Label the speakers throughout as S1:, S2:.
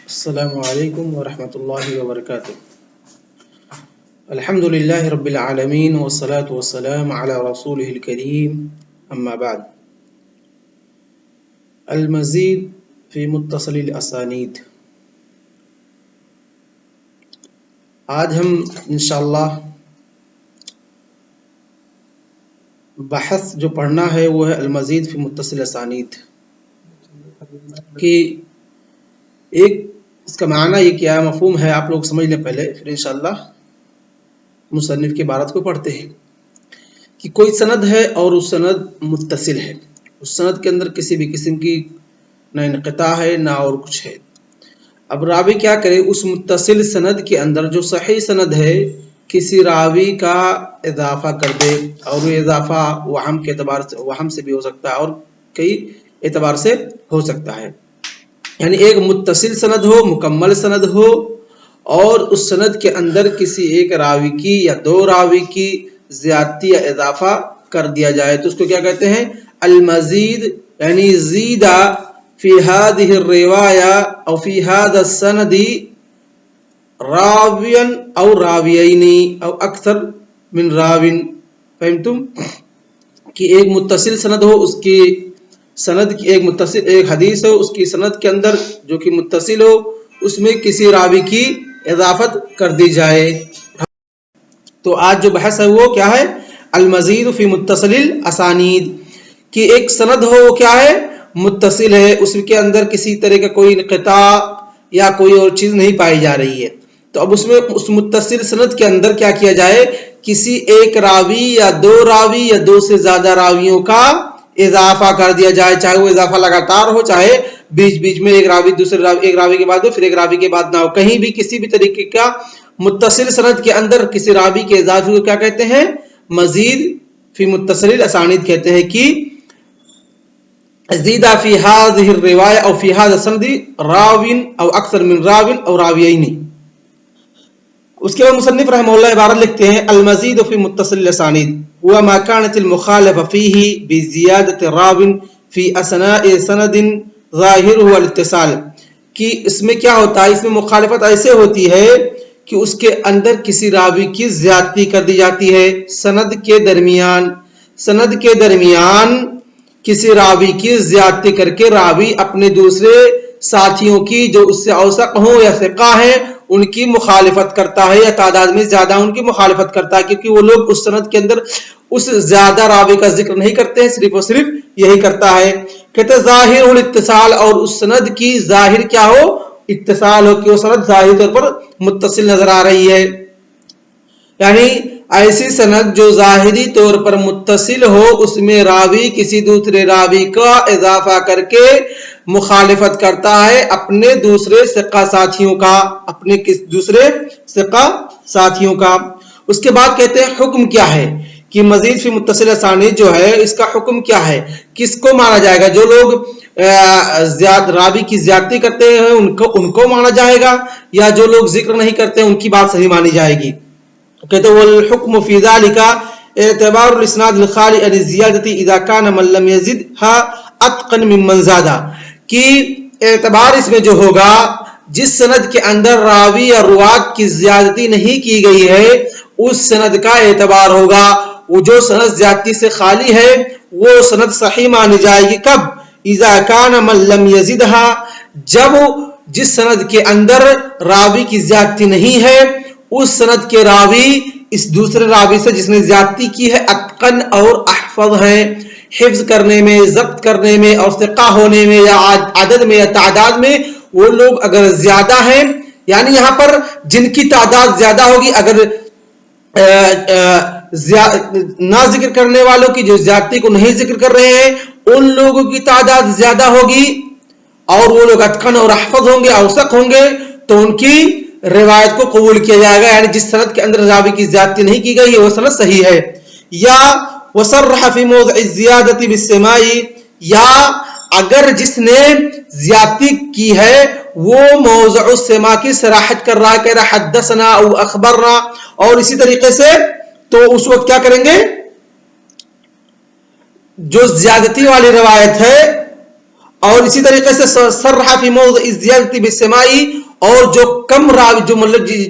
S1: السلام علیکم ورحمۃ اللہ وبرکاتہ۔ الحمد للہ رب العالمین والصلاة والسلام علی رسولہ الکریم، اما بعد۔ المزید فی متصل الاسانید۔ آج ہم انشاءاللہ بحث جو پڑھنا ہے وہ ہے المزید فی متصل الاسانید کہ ایک اس کا معنی یہ کیا مفہوم ہے، آپ لوگ سمجھ لیں پہلے، پھر انشاءاللہ مصنف کی عبارت کو پڑھتے ہیں کہ کوئی سند ہے اور اس سند متصل ہے، اس سند کے اندر کسی بھی قسم کی نہ انقطاع ہے نہ اور کچھ ہے۔ اب راوی کیا کرے، اس متصل سند کے اندر جو صحیح سند ہے کسی راوی کا اضافہ کر دے، اور وہ اضافہ وہم کے اعتبار سے، وہم سے بھی ہو سکتا ہے اور کئی اعتبار سے ہو سکتا ہے، یعنی ایک متصل سند ہو، مکمل سند ہو، اور اس سند کے اندر کسی ایک راوی کی یا دو راوی کی زیادتی یا اضافہ کر دیا جائے تو اس کو کیا کہتے ہیں؟ المزید، یعنی زیدہ فی ہذہ الروایہ او فی ہذا السند راویا او راویین او اکثر من راوین۔ فہمتم؟ کہ ایک متصل سند ہو، اس کی سند کی ایک متصل ایک حدیث ہو، اس کی سند کے اندر جو کہ متصل ہو اس میں کسی راوی کی اضافت کر دی جائے۔ تو آج جو بحث ہے وہ کیا ہے؟ المزید فی متصل الاسانید، کہ ایک سند ہو وہ کیا ہے؟ متصل ہے، اس کے اندر کسی طرح کا کوئی انقطاع یا کوئی اور چیز نہیں پائی جا رہی ہے، تو اب اس میں اس متصل سند کے اندر کیا کیا جائے؟ کسی ایک راوی یا دو راوی یا دو سے زیادہ راویوں کا اضافہ کر دیا جائے، چاہے وہ اضافہ لگاتار ہو، چاہے بیچ بیچ میں ایک راوی دوسرے راوی، ایک راوی کے بعد ہو پھر ایک راوی کے بعد نہ ہو، کہیں بھی کسی بھی طریقے کا متصل سند کے اندر کسی راوی کے اضافے کو کیا کہتے ہیں؟ مزید فی متصل الاسانید کہتے ہیں، کہ زیدہ فی ہذہ الروایہ او فی ہذا السند راوین او اکثر من راوین او راویین۔ اس کے بعد مصنف رحمہ اللہ عبارت لکھتے ہیں، المزید فی متصل الاسانید هو ما كانت المخالفة فيه بزیادة راو فی اثناء سند ظاہره الاتصال، کہ اس میں کیا ہوتا ہے، اس میں مخالفت ایسے ہوتی ہے کہ اس کے اندر کسی راوی کی زیادتی کر دی جاتی ہے، سند کے درمیان کسی راوی کی زیادتی کر کے راوی اپنے دوسرے ساتھیوں کی جو اس سے اوثق ہوں یا ثقہ ہیں ان کی مخالفت کرتا ہے، یا تعداد میں زیادہ ان کی مخالفت کرتا ہے، کیونکہ وہ لوگ اس سند کے اندر اس زیادہ راوی کا ذکر نہیں کرتے ہیں، صرف اور صرف یہی کرتا ہے۔ کہتے ظاہر الاتصال، اور اس سند کی ظاہر کیا ہو؟ اتصال ہو، کہ وہ سند ظاہری طور پر متصل نظر آ رہی ہے، یعنی ایسی سند جو ظاہری طور پر متصل ہو اس میں راوی کسی دوسرے راوی کا اضافہ کر کے مخالفت کرتا ہے اپنے دوسرے ثقہ ساتھیوں کا، اپنے دوسرے ثقہ ساتھیوں کا۔ اس کے بعد کہتے ہیں حکم کیا ہے، کہ مزید فی متصل اسانید جو ہے اس کا حکم کیا ہے، کس کو مانا جائے گا؟ جو لوگ راوی کی زیادتی کرتے ہیں ان کو مانا جائے گا، یا جو لوگ ذکر نہیں کرتے ان کی بات صحیح مانی جائے گی؟ کہتے ہیں والحکم فی ذلک اعتبار الاسناد الخالی عن الزیادۃ اذا کان من لم یزدها اتقن ممن زاد، کہ اعتبار اس میں جو ہوگا جس سند کے اندر راوی یا روات کی زیادتی نہیں کی گئی ہے اس سند کا اعتبار ہوگا، وہ جو سند زیادتی سے خالی ہے وہ سند صحیح مانی جائے گی۔ کب؟ اذا کان من لم یزدها، جب جس سند کے اندر راوی کی زیادتی نہیں ہے اس سند کے راوی اس دوسرے راوی سے جس نے زیادتی کی ہے اتقن اور احفظ ہیں، حفظ کرنے میں، ضبط کرنے میں اور ثقہ ہونے میں یا عدد میں یا تعداد میں وہ لوگ اگر زیادہ ہیں، یعنی یہاں پر جن کی تعداد زیادہ ہوگی، اگر نہ ذکر کرنے والوں کی جو زیادتی کو نہیں ذکر کر رہے ہیں ان لوگوں کی تعداد زیادہ ہوگی اور وہ لوگ اتقن اور احفظ ہوں گے، اوثق ہوں گے، تو ان کی روایت کو قبول کیا جائے گا، یعنی جس سند کے اندر راوی کی زیادتی نہیں کی گئی ہے وہ سند صحیح ہے۔ یا وصرح فی موضع الزیادۃ بالسماع، یا اگر جس نے زیادتی کی ہے وہ موضع السماع کی صراحت کر رہا ہے، کہہ رہا حدثنا او اخبرنا، اور اسی طریقے سے تو اس وقت کیا کریں گے؟ جو زیادتی والی روایت ہے और इसी तरीके से सर्रह फी मौज़िइ ज़ियादती बिस्समाई, और जो कम रावी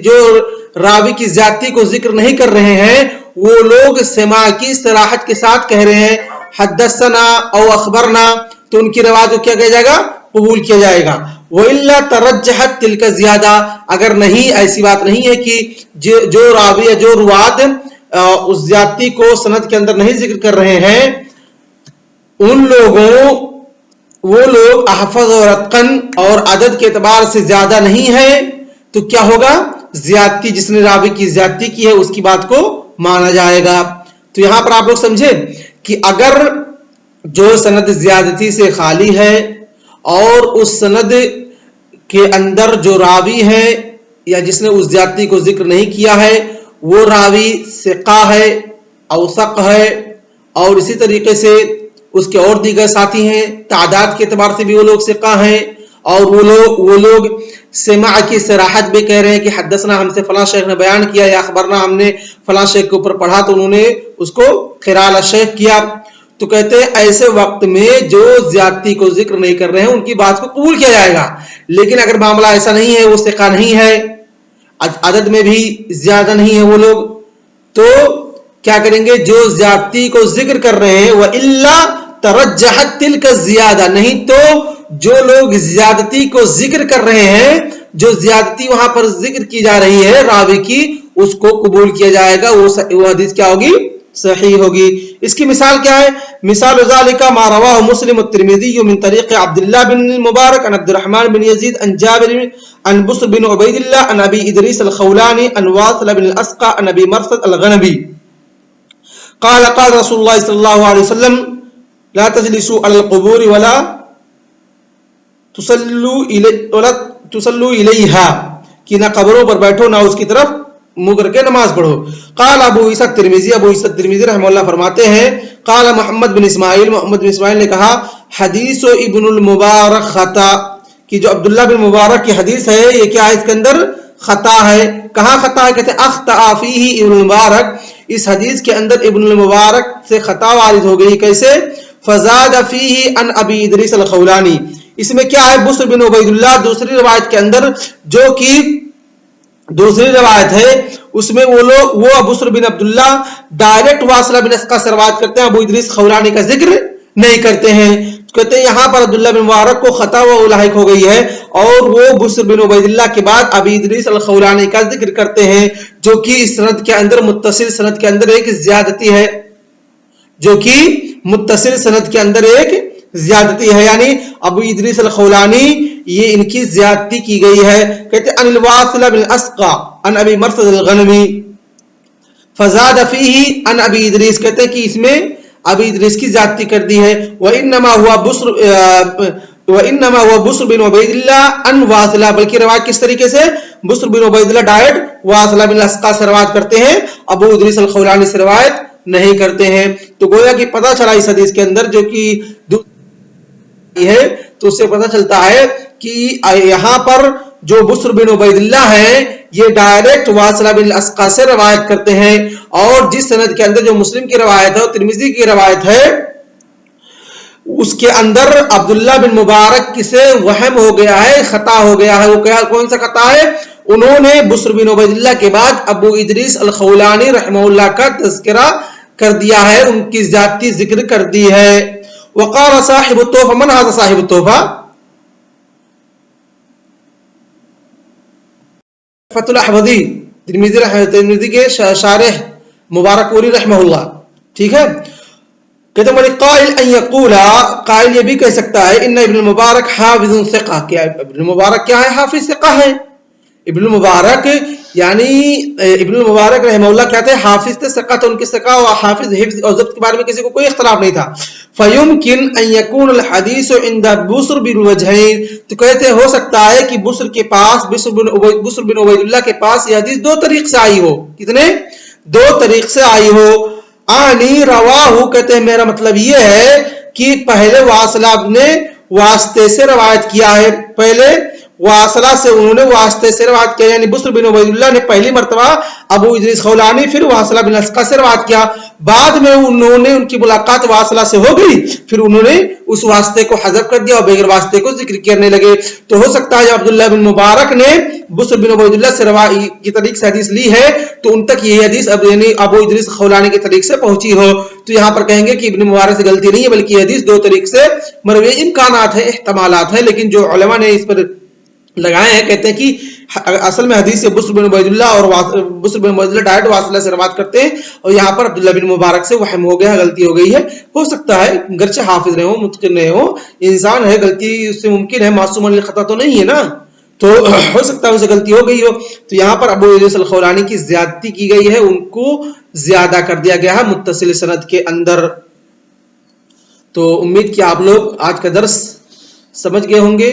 S1: जो रावी की ज्यादती को जिक्र नहीं कर रहे हैं वो लोग समा की सराहत के साथ कह रहे हैं हद्दसना और अखबरना, तो उनकी रवायत को क्या किया जाएगा, कबूल किया जाएगा। वइल्ला तरज्जहत तिलका ज़ियादा, अगर नहीं, ऐसी बात नहीं है कि जो रावी या जो रुवात उस ज्यादती को सनद के अंदर नहीं जिक्र कर रहे हैं, वो लोग अहफज़ और अतकन और अदद के एतबार से ज्यादा नहीं है, तो क्या होगा, ज्यादती जिसने रावी की ज्यादती की है उसकी बात को माना जाएगा। तो यहां पर आप लोग समझे कि अगर जो सनद ज्यादती से खाली है और उस सनद के अंदर जो रावी है या जिसने उस ज्यादती को जिक्र नहीं किया है वो रावी सिका है, औसक है, और इसी तरीके से उसके और दीगर साथी हैं, तादाद के एतबार से भी वो लोग सिका हैं, और वो लोग समा की सराहत भी कह रहे हैं कि हद्दसना हमसे फलां शेख ने बयान किया या अखबरना हमने फलां शेख के ऊपर पढ़ा तो उन्होंने उसको खिराल शेख किया। तो कहते हैं ऐसे वक्त में जो ज्यादती को जिक्र नहीं कर रहे हैं उनकी बात को कबूल किया जाएगा। लेकिन अगर मामला ऐसा नहीं है, वो सिका नहीं है, अदद में भी ज्यादा नहीं है वो लोग, तो क्या करेंगे, जो ज्यादती को जिक्र कर रहे हैं वह इल्ला तरज्जहत तिलका ज़ियादा, नहीं तो जो लोग ज्यादती को जिक्र कर रहे हैं, जो ज्यादती वहां पर जिक्र की जा रही है रावी की, उसको कबूल किया जाएगा, वो हदीस क्या होगी, सही होगी। इसकी मिसाल क्या है, मिसाल ज़ालिका मा रवाहु मुस्लिम तिर्मिज़ी मिन तरीक़ अब्दुल्लाह बिन मुबारक अन अब्दुर्रहमान बिन यज़ीद अन जाबिर अन बुस्र बिन उबैदिल्लाह अन अबी इदरीस अल-खौलानी अन वासिल बिन अल-अस्क़ा अन अबी मरसद अल-गनबी क़ाल क़ाल रसूलुल्लाह सल्लल्लाहु अलैहि वसल्लम ला तजलिसू अलल क़ुबूर वला तुसल्लू इलैहा, कि ना कब्रों पर बैठो ना उसकी तरफ मुंह करके नमाज पढ़ो। काल अबू ईसा तिर्मिज़ी रहमहुल्लाह फरमाते हैं काल मोहम्मद बिन इस्माइल ने कहा हदीस इब्नुल मुबारक खता, कि जो अब्दुल्लाह बिन मुबारक की हदीस है ये क्या है, इसके अंदर खता है। कहाँ खता है, कहते अख्ता फीही इब्नुल मुबारक, इस हदीस के अंदर इब्नुल मुबारक से खता वारिद हो गई। कैसे, फज़ाद फीही अन अबी इदरीस अल-खौलानी, इसमें क्या है, बुस्र बिन उबैदुल्लाह दूसरी रिवायत के अंदर, जो कि दूसरी रिवायत है उसमें वो बुस्र बिन अब्दुल्ला डायरेक्ट वासिला बिन अस्क़ा से रिवायत करते हैं, अबू इदरीस खौलानी का जिक्र नहीं करते हैं। कहते हैं यहाँ पर अब्दुल्लाह बिन मुबारक को खता व लाहिक हो गई है और वो बुस्र बिन उबैदुल्लाह के बाद अबी इदरीस अल-खौलानी का जिक्र करते हैं, जो कि इस सनद के अंदर मुत्तसिल सनद के अंदर एक ज्यादती है, जो कि मुत्तसिल सनद के अंदर एक ज्यादती है, यानी अबू इदरीस अल-खौलानी ये इनकी ज्यादती की गई है। कहते अनिल वासिल बिन अस्क़ा अन अबी मरसद अल-गनवी फज़ाद फीही अन अबी इदरीस, कहते हैं कि इसमें अबी इदरीस की ज्यादती कर दी है। व इन्नमा हुआ बुस्र बिन उबैदिल्लाह अन वासिला, बल्कि रवायत किस तरीके से, बुस्र बिन उबैदिल्लाह डायरेक्ट वासिला बिन अस्क़ा से रवायत करते हैं, अबू इदरीस अल-खौलानी से रवायत नहीं करते हैं। तो गोया कि पता चला इस हदीस के अंदर, जो कि है, तो उससे पता चलता है कि यहां पर जो बुस्र बिन उबैदिल्लाह है ये डायरेक्ट वासिला बिन अस्क़ा से रवायत करते हैं, और जिस सनद के अंदर जो मुस्लिम की रवायत है और तिर्मिज़ी की रवायत है उसके अंदर अब्दुल्लाह बिन मुबारक किसे वहम हो गया है, खता हो गया है। वो क्या, कौन सा खता है, उन्होंने बुस्र बिन उबैदिल्लाह के बाद अबू इदरीस अल-खौलानी रहमहुल्लाह का तज़किरा कर दिया है, उनकी ज़ाती जिक्र कर दी है। वक़ाल साहिब तोहफा, मन हाज़ा साहिब तोहफा, फतुल अहमदी तिर्मिज़ी के शारिह मुबारकपुरी रहमहुल्लाह, ठीक है। कहते हैं क़ाइल अन यक़ूला, क़ाइल ये भी कह सकता है इन्ना इब्नुल मुबारक हाफ़िज़ुन सिक़ा, क्या इब्नुल मुबारक क्या है, हाफ़िज़ सिक़ा है। इब्नुल मुबारक यानी इब्नुल मुबारक रहमहुल्लाह कहते हैं हाफिज थे, सिक़ा थे, उनके सिक़ा और हाफिज हिफ्ज़ और ज़ब्त के बारे में किसी को कोई इख्तिलाफ नहीं था। फयुमकिन अन यकून अल हदीस इंद बुस्र बिन वजहैन, तो कहते हैं हो सकता है कि बुस्र के पास, बुस्र बिन उबैदुल्लाह के पास यह हदीस दो तरीक़ से आई हो। कितने, दो तरीक़ से आई हो। आनी रवाहु, कहते हैं मेरा मतलब यह है कि पहले वासिला ने वास्ते से रवायत किया है, पहले वासला से उन्होंने वास्ते से रवायत किया, यानी बुस्र बिन उबैदुल्लाह ने पहली मरतबा अबू इदरीस खौलानी फिर वासला बिन अस्का से रवायत किया। बाद में उन्होंने उनकी मुलाकात वासला से हो गई, फिर उन्होंने उस वास्ते को हज़फ कर दिया और बगैर वास्ते को जिक्र करने लगे। तो हो सकता है अब्दुल्लाह बिन मुबारक ने बुस्र बिन उबैदुल्लाह से रवायत की तरीक से हदीस ली है तो उन तक ये हदीस यानी अबू इदरीस खौलानी की तरीक से पहुंची हो। तो यहाँ पर कहेंगे कि इब्न मुबारक से गलती नहीं है, बल्कि हदीस दो तरीक से मरवी, इम्कानात है, इहतमालात है, लेकिन जो उलमा ने इस पर लगाए हैं, कहते हैं कि असल में हदीस से बुस्र बिन उबैदुल्लाह और बुस्र बिन उबैदुल्लाह डायरेक्ट वासिला से रवायत करते हैं और यहाँ पर अब्दुल्ला बिन मुबारक से वहम हो गया, गलती हो गई है। हो सकता है गर्चे हाफिज रहे हो, मुतकिन रहे हो, इंसान है, गलती उससे मुमकिन है, मासूम अल खता तो नहीं है ना, तो हो सकता है उसे गलती हो गई हो। तो यहाँ पर अबू इदरीस अल खौलानी की ज्यादती की गई है, उनको ज्यादा कर दिया गया है मुत्तसिल सनद के अंदर। तो उम्मीद कि आप लोग आज का दर्स समझ गए होंगे।